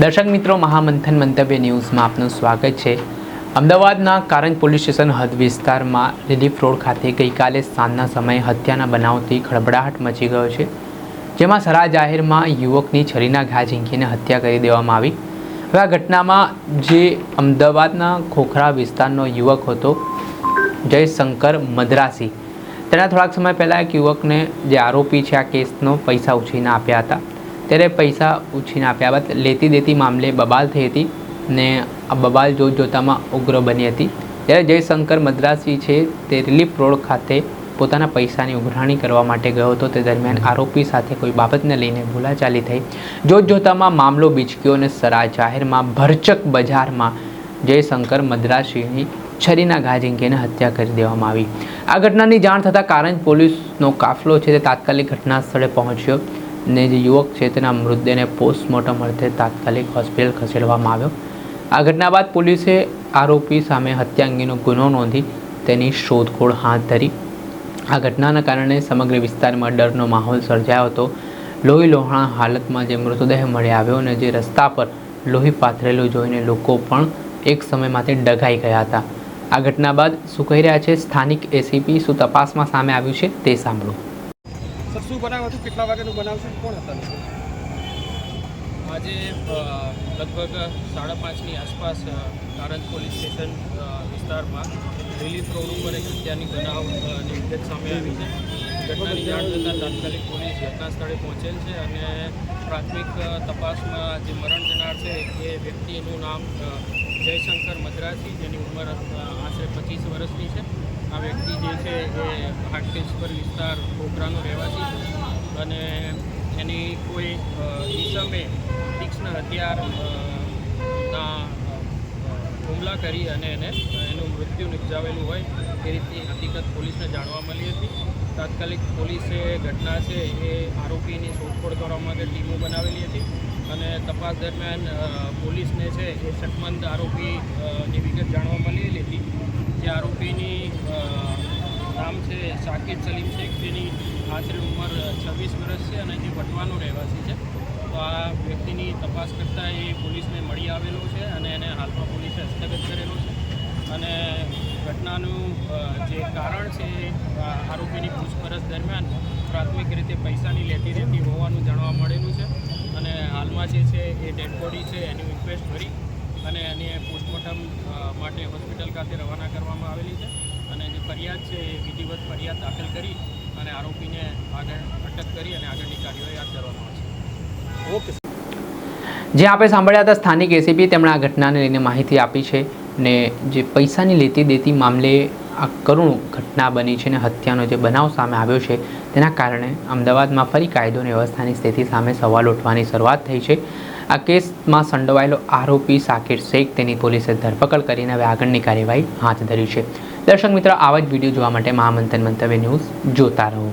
દર્શક મિત્રો, મહામંથન મંતવ્ય ન્યૂઝમાં આપનું સ્વાગત છે। અમદાવાદના કારંજ પોલીસ સ્ટેશન હદ વિસ્તારમાં રિલીફ રોડ ખાતે ગઈકાલે સાંજના સમયે હત્યાના બનાવથી ખળભળાટ મચી ગયો છે, જેમાં સરા જાહેરમાં યુવકની છરીના ઘા ઝીંકીને હત્યા કરી દેવામાં આવી। હવે આ ઘટનામાં જે અમદાવાદના ખોખરા વિસ્તારનો યુવક હતો જયશંકર મદ્રાસી, તેના થોડાક સમય પહેલાં એક યુવકને જે આરોપી છે આ કેસનો પૈસા ઉછીને આપ્યા હતા। ત્યારે પૈસા ઉછીને આપ્યા બાદ લેતી દેતી મામલે બબાલ થઈ હતી ને આ બબાલ જોતામાં ઉગ્ર બની હતી। ત્યારે જયશંકર મદ્રાસી છે તે રિલીફ રોડ ખાતે પોતાના પૈસાની ઉઘરાણી કરવા માટે ગયો હતો। તે દરમિયાન આરોપી સાથે કોઈ બાબતને લઈને બોલાચાલી થઈ। જોતામાં મામલો બીચક્યો અને સરા જાહેરમાં ભરચક બજારમાં જયશંકર મદ્રાસીની છરીના ઘા ઝીંકીને હત્યા કરી દેવામાં આવી। આ ઘટનાની જાણ થતાં કારંજ પોલીસનો કાફલો છે તે તાત્કાલિક ઘટના સ્થળે પહોંચ્યો ને જે યુવક છે તેના મૃતદેહને પોસ્ટમોર્ટમ અર્થે તાત્કાલિક હોસ્પિટલ ખસેડવામાં આવ્યો। આ ઘટના બાદ પોલીસે આરોપી સામે હત્યા અંગેનો ગુનો નોંધી તેની શોધખોળ હાથ ધરી। આ ઘટનાના કારણે સમગ્ર વિસ્તારમાં ડરનો માહોલ સર્જાયો હતો। લોહી લોહાણ હાલતમાં જે મૃતદેહ મળી આવ્યો અને જે રસ્તા પર લોહી પાથરેલું જોઈને લોકો પણ એક સમય માટે ડઘાઈ ગયા હતા। આ ઘટના બાદ શું કહી રહ્યા છે સ્થાનિક એસીપી, શું તપાસમાં સામે આવ્યું છે તે સાંભળો। સર, શું બનાવ હતું? કેટલા વાગ્યાનું બનાવ છે? કોણ હતા? આજે લગભગ 5:30ની આસપાસ કારંજ પોલીસ સ્ટેશન વિસ્તારમાં રિલીફ રોડ ઉપર એક હત્યાની બનાવની વિગત સામે આવી છે। ઘટનાની જાણ થતાં તાત્કાલિક પોલીસ ઘટના સ્થળે પહોંચેલ છે અને પ્રાથમિક તપાસમાં જે મરણ જનાર છે એ વ્યક્તિનું નામ જયશંકર મદ્રાસી, જેની ઉંમર આશરે 25 વર્ષની છે। આ વ્યક્તિ જે છે એ હાટકેશ્વર વિસ્તાર ખોખરાનો રહેવાસી અને એની કોઈ ઈસમે તીક્ષ્ણ હથિયારના હુમલા કરી અને એનું મૃત્યુ નિપજાવેલું હોય એ રીતની હકીકત પોલીસને જાણવા મળી હતી। તાત્કાલિક પોલીસે ઘટના છે એ આરોપીની શોધખોળ કરવા માટે ટીમો બનાવેલી હતી અને તપાસ દરમિયાન પોલીસને છે એ શકમંદ આરોપીની વિગત જાણવા મળેલી હતી। જે આરોપીની નામ છે શાકિર સલીમ શેખ, જેની આશરે ઉંમર 26 વર્ષ છે અને જે વટવાનો રહેવાસી છે। તો આ વ્યક્તિની તપાસ કરતાં એ પોલીસને મળી આવેલો છે અને એને હાલમાં પોલીસે હસ્તગત કરેલો છે અને ઘટનાનું જે કારણ છે આરોપીની પૂછપરછ દરમિયાન પ્રાથમિક રીતે પૈસાની લેતી દેતી હોવાનું જાણવા મળેલું છે અને હાલમાં જે છે એ ડેડ બોડી છે એની રિક્વેસ્ટ ભરી અને એને પોસ્ટમોર્ટમ માટે હોસ્પિટલ ખાતે રવાના કરવામાં આવેલી છે અને જે ફરિયાદ છે એ વિધિવત ફરિયાદ દાખલ કરી અને આરોપીને આગળ અટક કરી અને આગળની કાર્યવાહી હાથ ધરવામાં આવશે। ઓકે। જે આપણે સાંભળ્યા હતા સ્થાનિક એસીપી, તેમણે આ ઘટનાને લઈને માહિતી આપી છે ને જે પૈસાની લેતી દેતી મામલે આ કરુણ ઘટના બની છે ને હત્યાનો જે બનાવ સામે આવ્યો છે તેના કારણે અમદાવાદમાં ફરી કાયદો અને વ્યવસ્થાની સ્થિતિ સામે સવાલ ઉઠવાની શરૂઆત થઈ છે। આ કેસમાં સંડોવાયેલો આરોપી શાકિર શેખ, તેની પોલીસે ધરપકડ કરીને હવે આગળની કાર્યવાહી હાથ ધરી છે। દર્શક મિત્રો, આવા જ વિડીયો જોવા માટે મહામંથન મંતવ્ય ન્યૂઝ જોતા રહો।